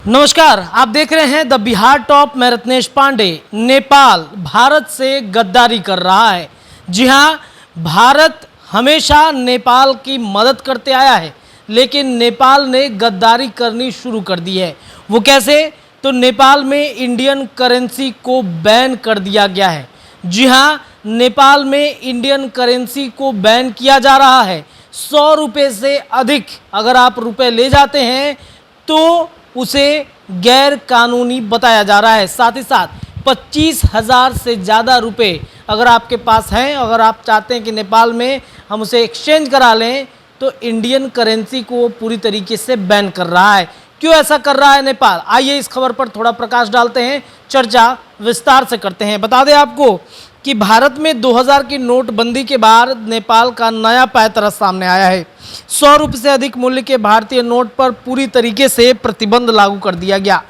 नमस्कार, आप देख रहे हैं द बिहार टॉप। मैं रत्नेश पांडे। नेपाल भारत से गद्दारी कर रहा है। जी हां, भारत हमेशा नेपाल की मदद करते आया है, लेकिन नेपाल ने गद्दारी करनी शुरू कर दी है। वो कैसे? तो नेपाल में इंडियन करेंसी को बैन कर दिया गया है। जी हां, नेपाल में इंडियन करेंसी को बैन किया जा रहा है। 100 रुपये से अधिक अगर आप रुपए ले जाते हैं तो उसे गैर कानूनी बताया जा रहा है। साथ ही साथ 25,000 से ज़्यादा रुपए अगर आपके पास हैं, अगर आप चाहते हैं कि नेपाल में हम उसे एक्सचेंज करा लें, तो इंडियन करेंसी को पूरी तरीके से बैन कर रहा है। क्यों ऐसा कर रहा है नेपाल? आइए इस खबर पर थोड़ा प्रकाश डालते हैं, चर्चा विस्तार से करते हैं। बता दें आपको कि भारत में 2000 की नोटबंदी के बाद नेपाल का नया पैंतरा सामने आया है। 100 रुपये से अधिक मूल्य के भारतीय नोट पर पूरी तरीके से प्रतिबंध लागू कर दिया गया।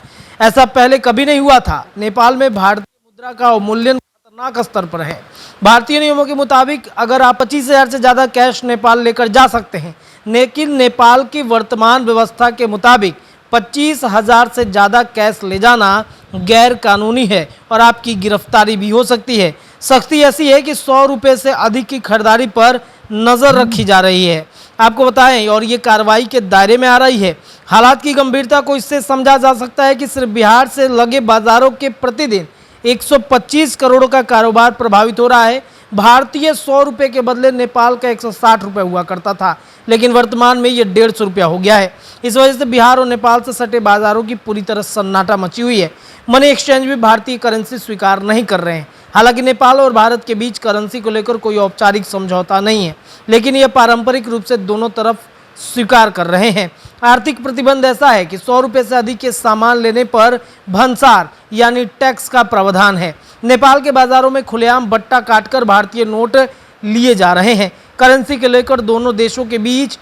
ऐसा पहले कभी नहीं हुआ था। नेपाल में भारतीय मुद्रा का अवमूल्यन खतरनाक स्तर पर है। भारतीय नियमों के मुताबिक अगर आप 25,000 से ज़्यादा कैश नेपाल लेकर जा सकते हैं, लेकिन नेपाल की वर्तमान व्यवस्था के मुताबिक 25,000 से ज़्यादा कैश ले जाना गैर कानूनी है और आपकी गिरफ्तारी भी हो सकती है। सख्ती ऐसी है कि 100 रुपये से अधिक की खरीदारी पर नज़र रखी जा रही है। आपको बताएं, और ये कार्रवाई के दायरे में आ रही है। हालात की गंभीरता को इससे समझा जा सकता है कि सिर्फ बिहार से लगे बाजारों के प्रतिदिन 125 करोड़ का कारोबार प्रभावित हो रहा है। भारतीय 100 रुपये के बदले नेपाल का 160 रुपये हुआ करता था, लेकिन वर्तमान में ये 150 रुपया हो गया है। इस वजह से बिहार और नेपाल से सटे बाजारों की पूरी तरह सन्नाटा मची हुई है। मनी एक्सचेंज भी भारतीय करेंसी स्वीकार नहीं कर रहे हैं। हालांकि नेपाल और भारत के बीच करेंसी को लेकर कोई औपचारिक समझौता नहीं है, लेकिन यह पारंपरिक रूप से दोनों तरफ स्वीकार कर रहे हैं। आर्थिक प्रतिबंध ऐसा है कि 100 रुपये से अधिक के सामान लेने पर भंसार यानी टैक्स का प्रावधान है। नेपाल के बाजारों में खुलेआम बट्टा काटकर भारतीय नोट लिए जा रहे हैं। करेंसी के लेकर दोनों देशों के बीच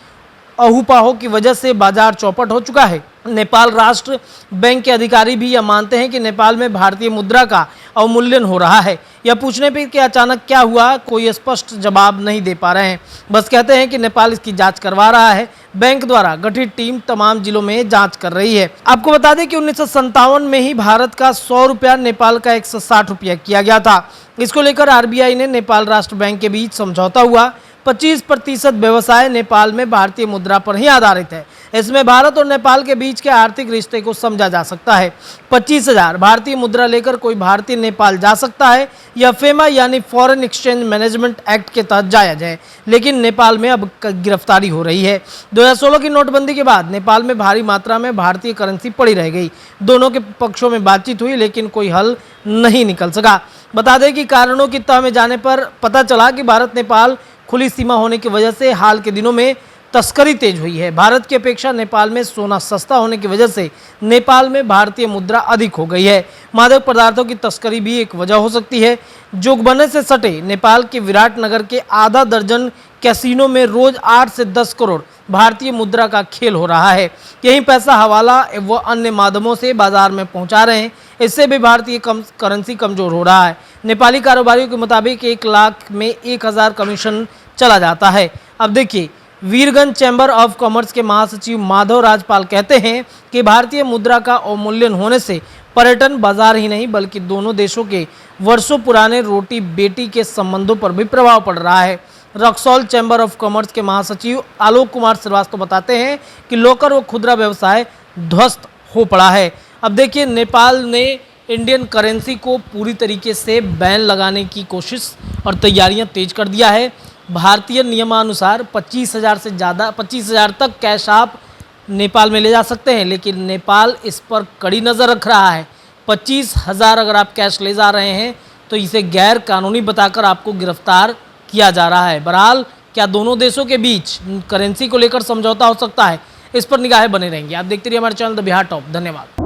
अहूपाहो की वजह से बाजार चौपट हो चुका है। नेपाल राष्ट्र बैंक के अधिकारी भी यह मानते हैं कि नेपाल में भारतीय मुद्रा का अवमूल्यन हो रहा है। यह पूछने पर कि अचानक क्या हुआ, कोई स्पष्ट जवाब नहीं दे पा रहे हैं। बस कहते हैं कि नेपाल इसकी जांच करवा रहा है। बैंक द्वारा गठित टीम तमाम जिलों में जांच कर रही है। आपको बता दें कि 1957 में ही भारत का 100 रुपया नेपाल का 160 रुपया किया गया था। इसको लेकर आरबीआई ने नेपाल राष्ट्र बैंक के बीच समझौता हुआ। 25% व्यवसाय नेपाल में भारतीय मुद्रा पर ही आधारित है। इसमें भारत और नेपाल के बीच के आर्थिक रिश्ते को समझा जा सकता है। 25,000 भारतीय मुद्रा लेकर कोई भारतीय नेपाल जा सकता है। यह फेमा यानी फॉरेन एक्सचेंज मैनेजमेंट एक्ट के तहत जायज है, लेकिन नेपाल में अब गिरफ्तारी हो रही है। 2016 की नोटबंदी के बाद नेपाल में भारी मात्रा में भारतीय करेंसी पड़ी रह गई। दोनों के पक्षों में बातचीत हुई, लेकिन कोई हल नहीं निकल सका। बता दें कि कारणों की तह में जाने पर पता चला कि भारत नेपाल खुली सीमा होने की वजह से हाल के दिनों में तस्करी तेज हुई है। भारत की अपेक्षा नेपाल में सोना सस्ता होने की वजह से नेपाल में भारतीय मुद्रा अधिक हो गई है। मादक पदार्थों की तस्करी भी एक वजह हो सकती है। जोगबने से सटे नेपाल के विराटनगर के आधा दर्जन कैसीनो में रोज 8 से 10 करोड़ भारतीय मुद्रा का खेल हो रहा है। यही पैसा हवाला व अन्य माध्यमों से बाजार में पहुंचा रहे हैं। इससे भी भारतीय करेंसी कमजोर हो रहा है। नेपाली कारोबारियों के मुताबिक 1 लाख में 1000 कमीशन चला जाता है। अब देखिए, वीरगंज चैम्बर ऑफ कॉमर्स के महासचिव माधव राजपाल कहते हैं कि भारतीय मुद्रा का अवमूल्यन होने से पर्यटन बाजार ही नहीं, बल्कि दोनों देशों के वर्षों पुराने रोटी बेटी के संबंधों पर भी प्रभाव पड़ रहा है। रक्सौल चैम्बर ऑफ कॉमर्स के महासचिव आलोक कुमार श्रीवास्तव बताते हैं कि लोकल व खुदरा व्यवसाय ध्वस्त हो पड़ा है। अब देखिए, नेपाल ने इंडियन करेंसी को पूरी तरीके से बैन लगाने की कोशिश और तैयारियां तेज कर दिया है। भारतीय नियमानुसार 25,000 तक कैश आप नेपाल में ले जा सकते हैं, लेकिन नेपाल इस पर कड़ी नज़र रख रहा है। 25,000 अगर आप कैश ले जा रहे हैं तो इसे गैर कानूनी बताकर आपको गिरफ्तार किया जा रहा है। बहरहाल, क्या दोनों देशों के बीच करेंसी को लेकर समझौता हो सकता है? इस पर निगाहें बने रहेंगी। आप देखते रहिए हमारे चैनल द बिहार टॉप। धन्यवाद।